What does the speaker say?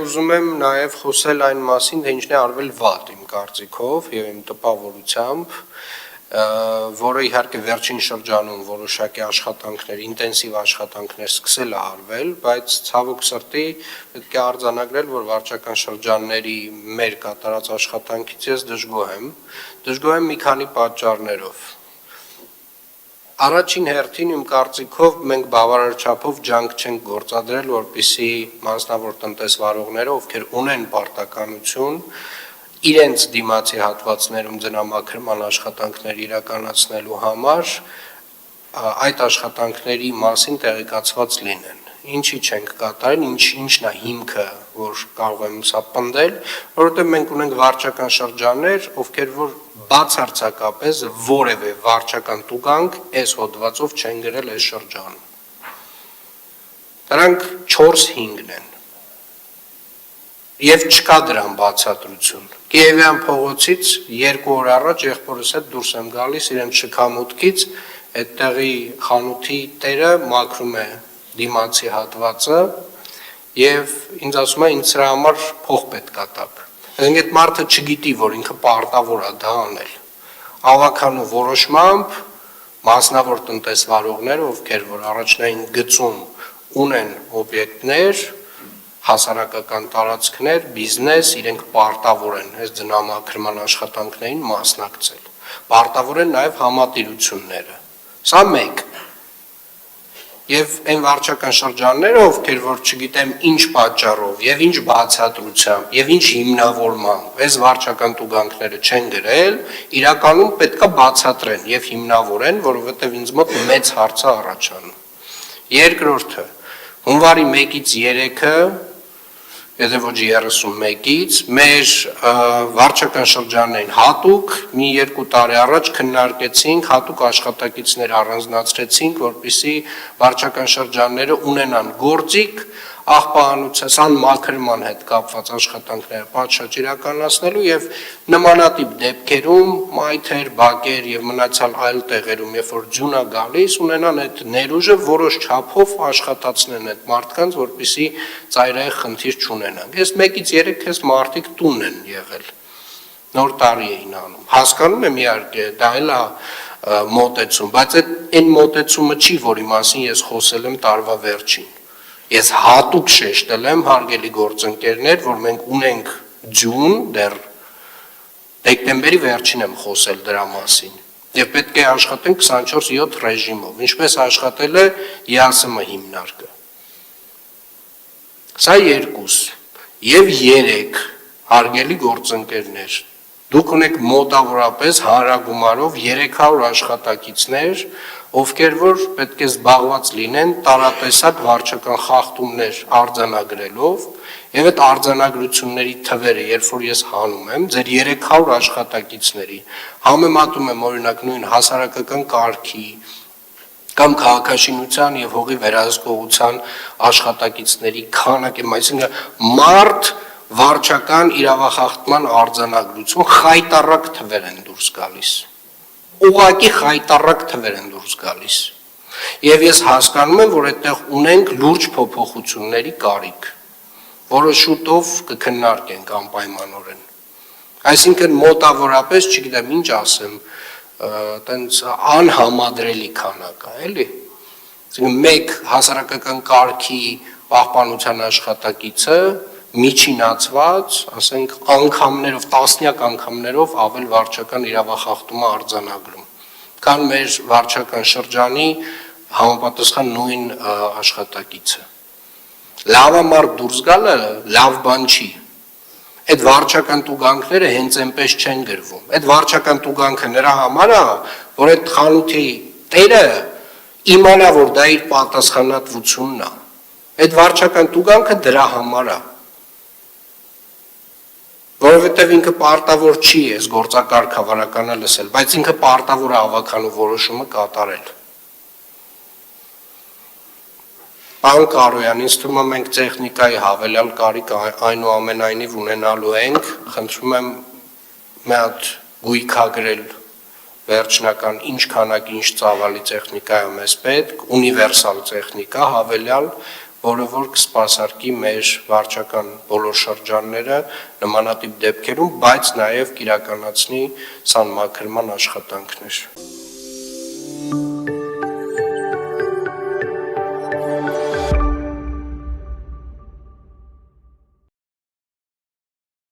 Ուզում եմ նաև խոսել այն մասին, թե ինչն է արվել վատ իմ կարծիքով եւ իմ տպավորությամբ, որը իհարկե վերջին շրջանում որոշակի աշխատանքներ, ինտենսիվ աշխատանքներ սկսել է արվել, բայց ցավոք սրտի պետք է արձանագրել, որ վարչական շրջանների մեր կատարած աշխատանքից ես դժգոհ եմ մի քանի պատճառներով։ Առաջին հերթին իմ կարծիքով մենք բավարար չափով ջանք չենք գործադրել, որպեսզի մասնավոր տնտեսվարողները, ովքեր ունեն պարտականություն, իրենց դիմացի հատվածներում ձնամաքրման աշխատանքներ իրականացնելու համար այդ աշխատանքների մասին տեղեկացված լինեն։ Ինչի չենք կատարել, ինչն է հիմքը, որ կարող եմ սա պնդել, որովհետև մենք ունենք վարչական շրջաններ, ովքեր որ բացարձակապես որևէ վարչական տուգանք այս հոդվածով չեն գրել այս շրջանում։ Դրանք 4-5-ն են։ Եվ չկա դրան բացատրություն։ Կիևյան փողոցից 2 օր առաջ եղբորս հետ դուրս եմ գալիս իրեն շքամուտքից, այդտեղի խանութի տերը մաքրում է դիմացի հատվածը եւ ինձ ասում է ինձ սրա համար փող պետք է տաք։ Այսինքն այդ մարդը չգիտի, որ ինքը պարտավոր է դա անել։ Ավականու որոշմամբ մասնավոր տնտեսվարողներ, ովքեր որ առաջնային գծում ունեն օբյեկտներ, հասարակական տարածքներ, բիզնես, իրենք պարտավոր են այս ձնամաքրման աշխատանքներին մասնակցել։ Պարտավոր են նաև համատիրությունները։ Սա մեկ։ Եվ այն վարչական շրջանները, ովքեր որ չգիտեմ ինչ պատճառով եւ ինչ բացատրությամբ եւ ինչ հիմնավորմամբ այս վարչական տուգանքները չեն գրել, իրականում պետքա բացատրեն եւ հիմնավորեն, որովհետեւ ինձ մոտ մեծ հարց է առաջանում։ Երկրորդը, հունվարի 1-ից 3-ը, եթե ոչ 31-ից, մեր վարչական շրջաններին հատուկ մի 2 տարի առաջ քննարկեցինք, հատուկ աշխատակիցներ առանձնացրեցինք, որպեսզի վարչական շրջանները ունենան գործիք աղբահանության մաքրման հետ կապված աշխատանքները պատշաճ իրականացնելու եւ նմանատիպ դեպքերում մայթեր, բակեր եւ մնացյալ այլ տեղերում, երբ որ ձյուն է գալիս, ունենան այդ ներուժը որոշ չափով աշխատացնեն այդ մարդկանց, որպեսզի ծայրահեղ խնդիր չունենան։ Ես 1-ից 3 քեզ մարդիկ տուն են եղել։ Նոր տարի էին անում։ Հասկանում եմ իհարկե, դա էլ է մոտեցում, բայց այն մոտեցումը չի, որի մասին ես խոսել եմ տարվա վերջին։ Ես հատուկ շեշտել եմ, հարգելի գործընկերներ, որ մենք ունենք ձյուն, դեռ դեկտեմբերի վերջին եմ խոսել դրա մասին, եւ պետք է աշխատենք 24/7 ռեժիմով, ինչպես աշխատել է ԵԱՍՄ հիմնարկը։ Սա 2 եւ 3, հարգելի գործընկերներ, դուք ունեք մոտավորապես հանրագումարով 300 աշխատակիցներ, ովքեր որ պետք է զբաղված լինեն տարատեսակ վարչական խախտումներ արձանագրելով, եւ այդ արձանագրությունների թվերը, երբ որ ես հանում եմ, ձեր 300 աշխատակիցների, համեմատում եմ օրինակ նույն հասարակական կարգի կամ քաղաքաշինության եւ հողի վերահսկողության աշխատակիցների քանակը, այսինքն մարդ վարչական իրավախախտման արձանագրություն խայտառակ թվեր են դուրս գալիս։ Ուղղակի խայտառակ թվեր են դուրս գալիս։ Եվ ես հասկանում եմ, որ այդտեղ ունենք լուրջ փոփոխությունների կարիք, որը շուտով կքննարկենք անպայմանորեն։ Այսինքն մոտավորապես, չգիտեմ ինչ ասեմ, տենց անհամադրելի քանակ է, էլի։ Այսինքն մեկ հասարակական կարգի պահպանության աշխատակիցը միջինացված, ասենք անգամներով, տասնյակ անգամներով ավել վարչական իրավախախտումը արձանագրում, քան մեր վարչական շրջանի համապատասխան նույն աշխատակիցը։ Լավամարդ դուրս գալը լավ բան չի։ Այդ վարչական տուգանքները հենց այնպես չեն գրվում։ Այդ վարչական տուգանքը նրա համար է, որ այդ խանութի տերը իմանա, որ դա իր պատասխանատվությունն է։ Այդ վարչական տուգանքը դրա համար է։ Որովհետև ինքը պարտավոր չի այս գործակարգ հավաքականը լսել, բայց ինքը պարտավոր է ավականու որոշումը կատարել։ Պարոն Կարոյան, ինձ թվում է մենք տեխնիկայի հավելյալ կարիք այնուամենայնիվ ունենալու ենք, խնդրում եմ մի հատ գույքագրել վերջնական ինչ քանակ ինչ ծավալի տեխնիկա է մեզ պետք, ունիվերսալ տեխնիկա հավելյալ, որը որ կսպասարկի մեր վարչական բոլոր շրջանները նմանատիպ դեպքերում, բայց նաև կիրականացնի սանմաքրման աշխատանքներ։